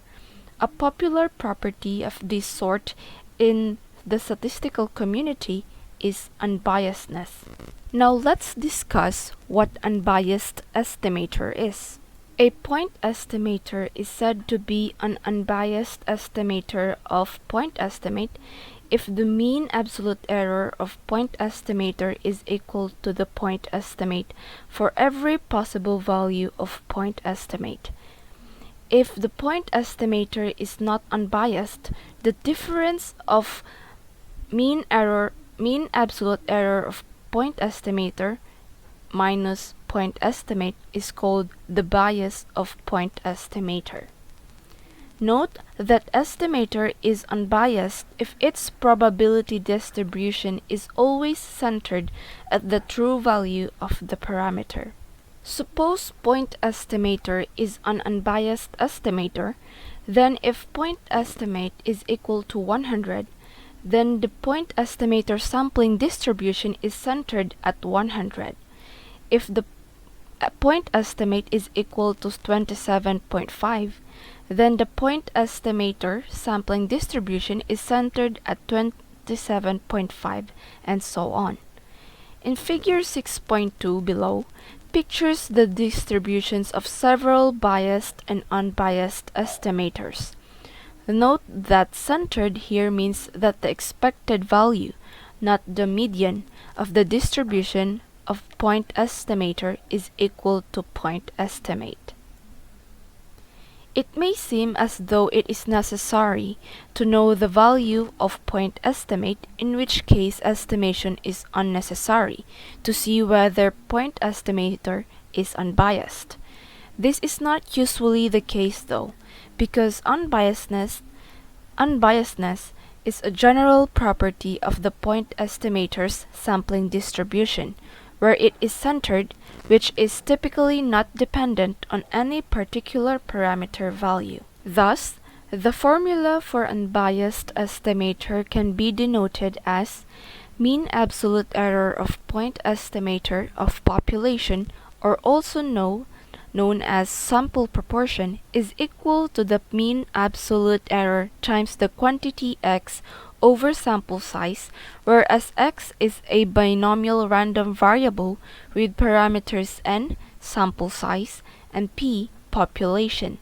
A popular property of this sort in the statistical community is unbiasedness. Now let's discuss what unbiased estimator is. A point estimator is said to be an unbiased estimator of point estimate if the mean absolute error of point estimator is equal to the point estimate for every possible value of point estimate. If the point estimator is not unbiased, the difference of mean absolute error of point estimator minus point estimate is called the bias of point estimator. Note that estimator is unbiased if its probability distribution is always centered at the true value of the parameter. Suppose point estimator is an unbiased estimator, then if point estimate is equal to 100, then the point estimator sampling distribution is centered at 100. If the point estimate is equal to 27.5, then the point estimator sampling distribution is centered at 27.5, and so on. In figure 6.2 below, pictures the distributions of several biased and unbiased estimators. Note that centered here means that the expected value, not the median, of the distribution of point estimator is equal to point estimate. It may seem as though it is necessary to know the value of point estimate, in which case estimation is unnecessary, to see whether point estimator is unbiased. This is not usually the case though, because unbiasedness is a general property of the point estimator's sampling distribution, where it is centered, which is typically not dependent on any particular parameter value. Thus, the formula for unbiased estimator can be denoted as mean absolute error of point estimator of population, or also known as sample proportion, is equal to the mean absolute error times the quantity x over sample size, whereas x is a binomial random variable with parameters n, sample size, and p, population,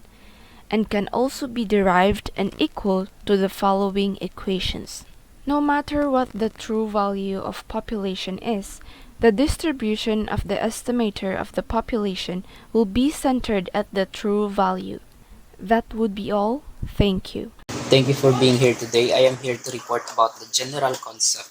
and can also be derived and equal to the following equations. No matter what the true value of population is, the distribution of the estimator of the population will be centered at the true value. That would be all. Thank you. Thank you for being here today. I am here to report about the general concept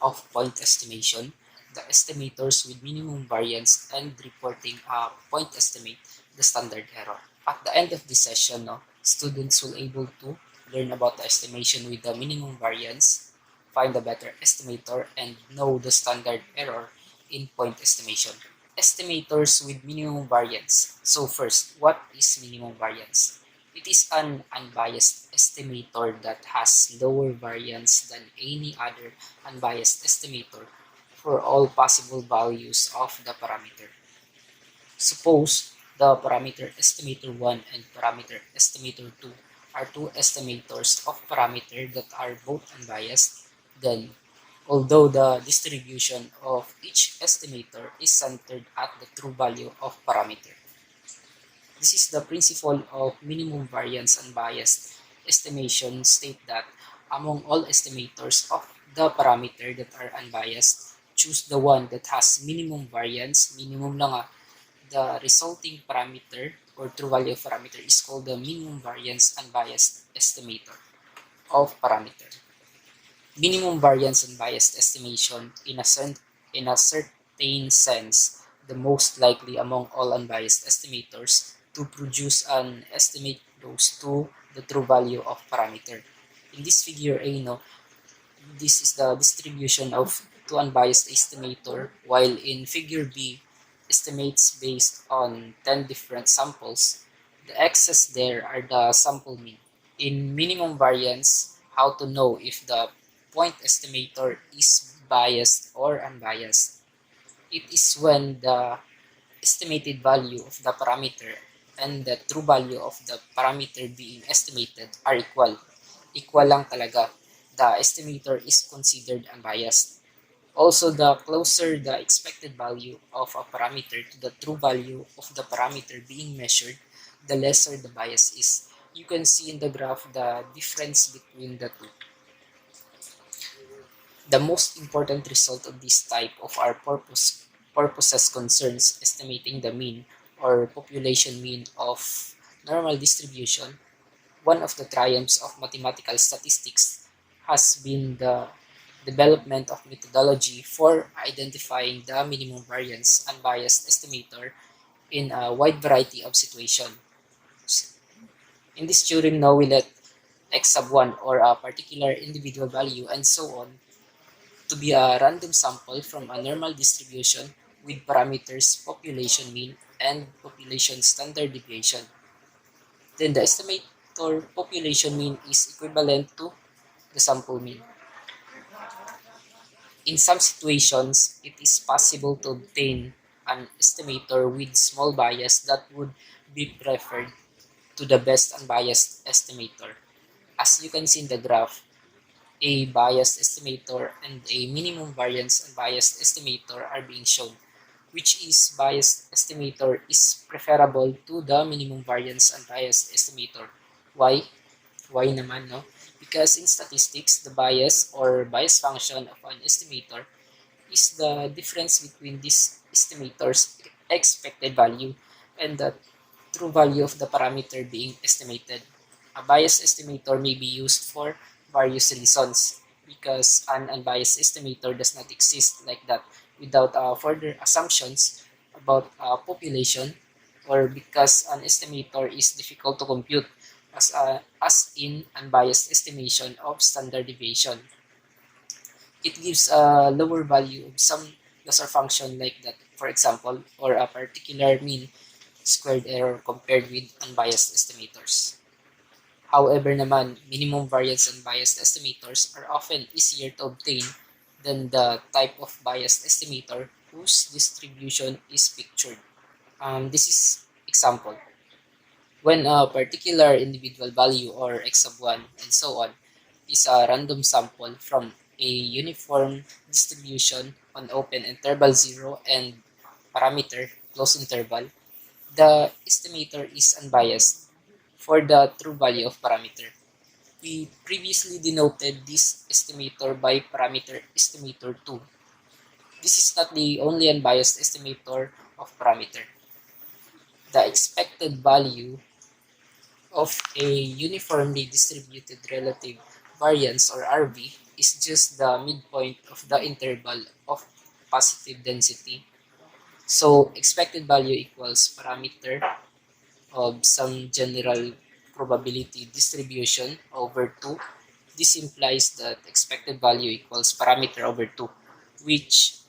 of point estimation, the estimators with minimum variance, and reporting a point estimate, the standard error. At the end of this session, students will able to learn about the estimation with the minimum variance, find a better estimator, and know the standard error in point estimation. Estimators with minimum variance. So first, what is minimum variance? It is an unbiased estimator that has lower variance than any other unbiased estimator for all possible values of the parameter. Suppose the parameter estimator 1 and parameter estimator 2 are two estimators of parameter that are both unbiased, then although the distribution of each estimator is centered at the true value of parameter. This is the principle of minimum variance unbiased estimation state that among all estimators of the parameter that are unbiased, choose the one that has minimum variance, minimum lang the resulting parameter or true value of parameter is called the minimum variance unbiased estimator of parameter. Minimum variance unbiased estimation in a certain sense, the most likely among all unbiased estimators to produce an estimate close to the true value of parameter. In this figure A, this is the distribution of two unbiased estimator, while in figure B, estimates based on 10 different samples, the x's there are the sample mean. In minimum variance, how to know if the point estimator is biased or unbiased? It is when the estimated value of the parameter and the true value of the parameter being estimated are equal. Equal lang talaga. The estimator is considered unbiased. Also, the closer the expected value of a parameter to the true value of the parameter being measured, the lesser the bias is. You can see in the graph the difference between the two. The most important result of this type of our purposes concerns estimating the mean or population mean of normal distribution. One of the triumphs of mathematical statistics has been the development of methodology for identifying the minimum variance unbiased estimator in a wide variety of situations. In this theorem, now we let x sub 1 or a particular individual value and so on to be a random sample from a normal distribution with parameters population mean and population standard deviation. Then the estimator population mean is equivalent to the sample mean. In some situations, it is possible to obtain an estimator with small bias that would be preferred to the best unbiased estimator. As you can see in the graph, a biased estimator and a minimum variance unbiased estimator are being shown, which is biased estimator is preferable to the minimum variance unbiased estimator. Why? Why naman, no? Because in statistics, the bias or bias function of an estimator is the difference between this estimator's expected value and the true value of the parameter being estimated. A bias estimator may be used for various reasons because an unbiased estimator does not exist like that without further assumptions about population, or because an estimator is difficult to compute as in unbiased estimation of standard deviation. It gives a lower value of some loss or function like that, for example, or a particular mean squared error compared with unbiased estimators. However naman, minimum variance and biased estimators are often easier to obtain than the type of biased estimator whose distribution is pictured. This is example. When a particular individual value or x sub 1 and so on is a random sample from a uniform distribution on open interval 0 and parameter close interval, the estimator is unbiased for the true value of parameter. We previously denoted this estimator by parameter estimator 2. This is not the only unbiased estimator of parameter. The expected value of a uniformly distributed relative variance or RV is just the midpoint of the interval of positive density. So expected value equals parameter of some general probability distribution over 2. This implies that expected value equals parameter over 2,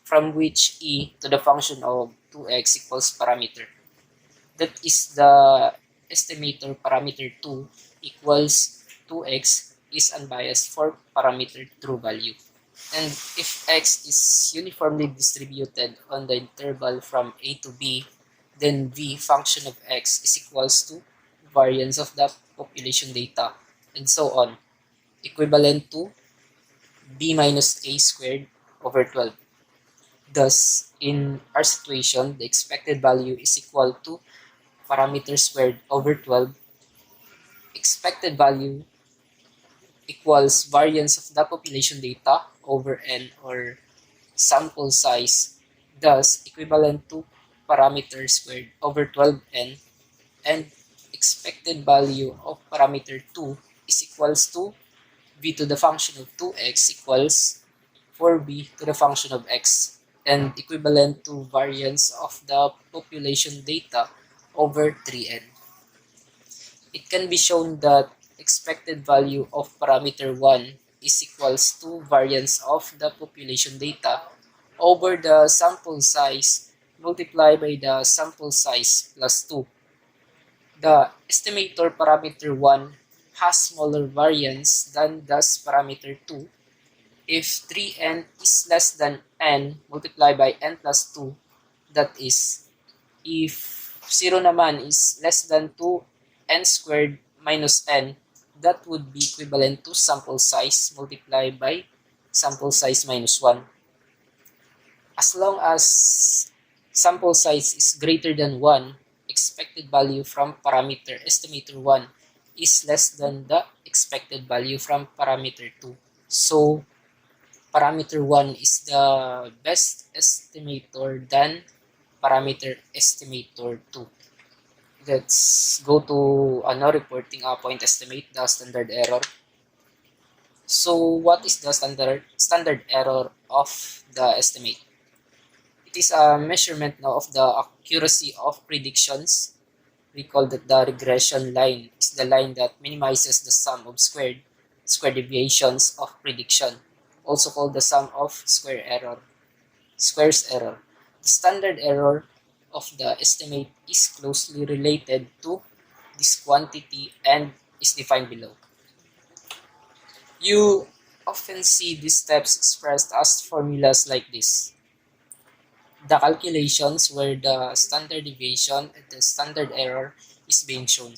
from which e to the function of 2x equals parameter. That is the estimator parameter 2 equals 2x is unbiased for parameter true value. And if x is uniformly distributed on the interval from a to b, then v function of x is equals to variance of the population data and so on, equivalent to b minus a squared over 12. Thus, in our situation, the expected value is equal to parameter squared over 12. Expected value equals variance of the population data over n, or sample size, thus equivalent to parameter squared over 12n, and expected value of parameter 2 is equals to v to the function of 2x equals 4b to the function of x, and equivalent to variance of the population data over 3n. It can be shown that expected value of parameter 1 is equals to variance of the population data over the sample size multiplied by the sample size plus 2. The estimator parameter 1 has smaller variance than does parameter 2. If 3n is less than n multiplied by n plus 2, that is, if 0 naman is less than 2n squared minus n, that would be equivalent to sample size multiplied by sample size minus 1. As long as sample size is greater than 1, expected value from parameter estimator 1 is less than the expected value from parameter 2. So, parameter 1 is the best estimator than parameter estimator 2. Let's go to reporting a point estimate, the standard error. So, what is the standard error of the estimate? It is a measurement now of the accuracy of predictions. We call that the regression line is the line that minimizes the sum of square deviations of prediction, also called the sum of squares error. The standard error of the estimate is closely related to this quantity and is defined below. You often see these steps expressed as formulas like this. The calculations where the standard deviation and the standard error is being shown.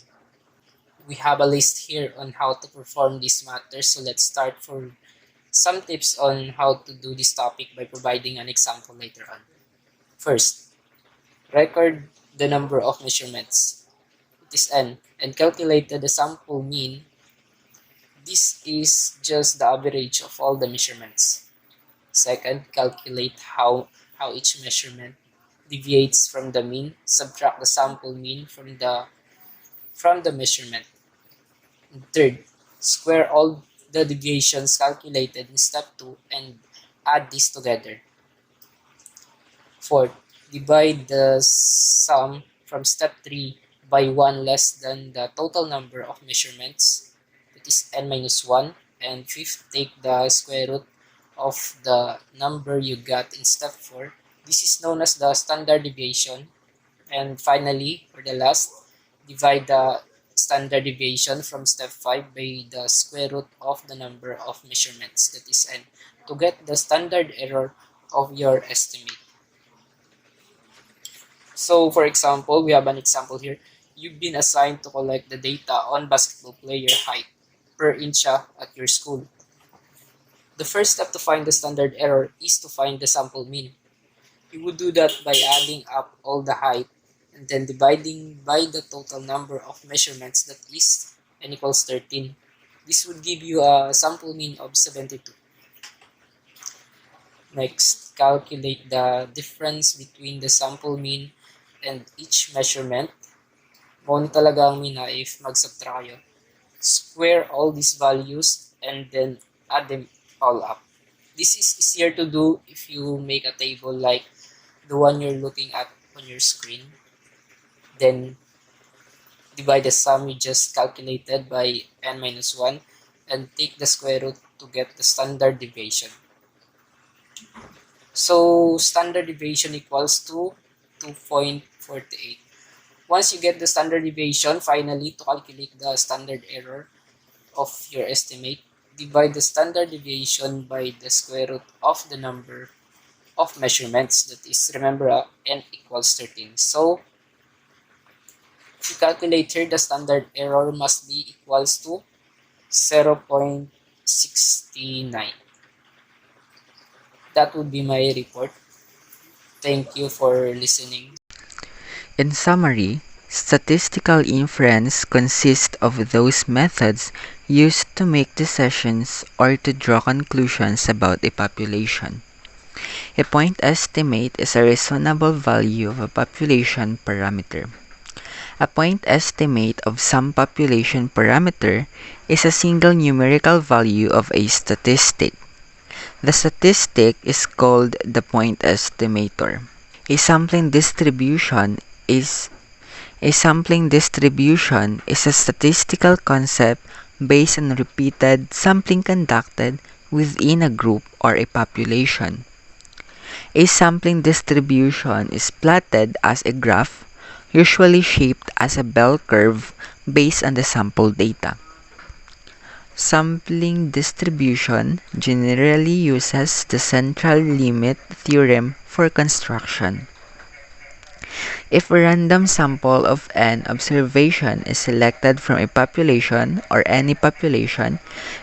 We have a list here on how to perform these matters, so let's start for some tips on how to do this topic by providing an example later on. First, record the number of measurements. It is n, and calculate the sample mean. This is just the average of all the measurements. Second, calculate how each measurement deviates from the mean. Subtract the sample mean from the measurement. And third, square all the deviations calculated in step 2 and add these together. Fourth, divide the sum from step 3 by 1 less than the total number of measurements, that is n minus 1. And fifth, take the square root of the number you got in step 4. This is known as the standard deviation. And finally, for the last, divide the standard deviation from step 5 by the square root of the number of measurements, that is n, to get the standard error of your estimate. So, for example, we have an example here. You've been assigned to collect the data on basketball player height per inch at your school. The first step to find the standard error is to find the sample mean. You would do that by adding up all the height and then dividing by the total number of measurements, that is n equals 13. This would give you a sample mean of 72. Next, calculate the difference between the sample mean and each measurement. Mo talaga ang mean if mag-subtract kayo. Square all these values and then add them all up. This is easier to do if you make a table like the one you're looking at on your screen. Then divide the sum you just calculated by n minus 1 and take the square root to get the standard deviation. So standard deviation equals to 2.48. Once you get the standard deviation, finally, to calculate the standard error of your estimate, divide the standard deviation by the square root of the number of measurements, that is, remember, n equals 13. So, if you calculate here, the standard error must be equals to 0.69. That would be my report. Thank you for listening. In summary, statistical inference consists of those methods used to make decisions or to draw conclusions about a population. A point estimate is a reasonable value of a population parameter. A point estimate of some population parameter is a single numerical value of a statistic. The statistic is called the point estimator. A sampling distribution is a statistical concept based on repeated sampling conducted within a group or a population. A sampling distribution is plotted as a graph, usually shaped as a bell curve based on the sample data. Sampling distribution generally uses the central limit theorem for construction. If a random sample of an observation is selected from a population or any population,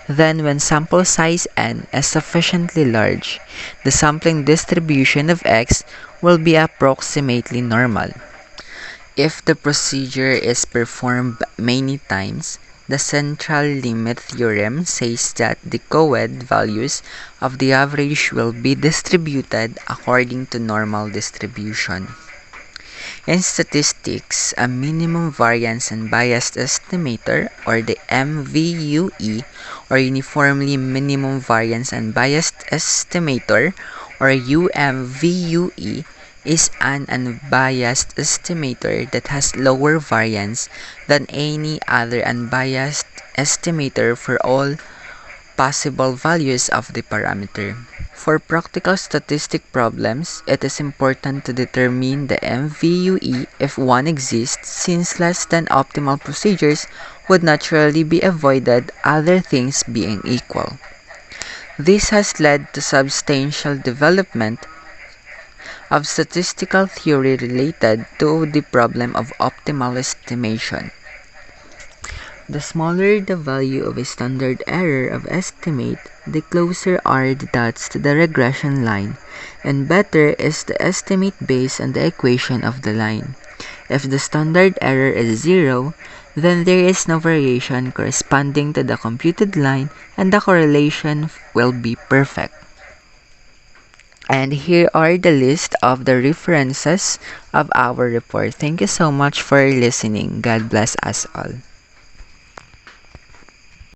then when sample size n is sufficiently large, the sampling distribution of x will be approximately normal. If the procedure is performed many times, the central limit theorem says that the coed values of the average will be distributed according to normal distribution. In statistics, a minimum variance and bias estimator, or the MVUE, or uniformly minimum variance and bias estimator, or UMVUE, is an unbiased estimator that has lower variance than any other unbiased estimator for all possible values of the parameter. For practical statistic problems, it is important to determine the MVUE if one exists, since less than optimal procedures would naturally be avoided, other things being equal. This has led to substantial development of statistical theory related to the problem of optimal estimation. The smaller the value of a standard error of estimate, the closer are the dots to the regression line, and better is the estimate based on the equation of the line. If the standard error is 0, then there is no variation corresponding to the computed line and the correlation will be perfect. And here are the list of the references of our report. Thank you so much for listening. God bless us all.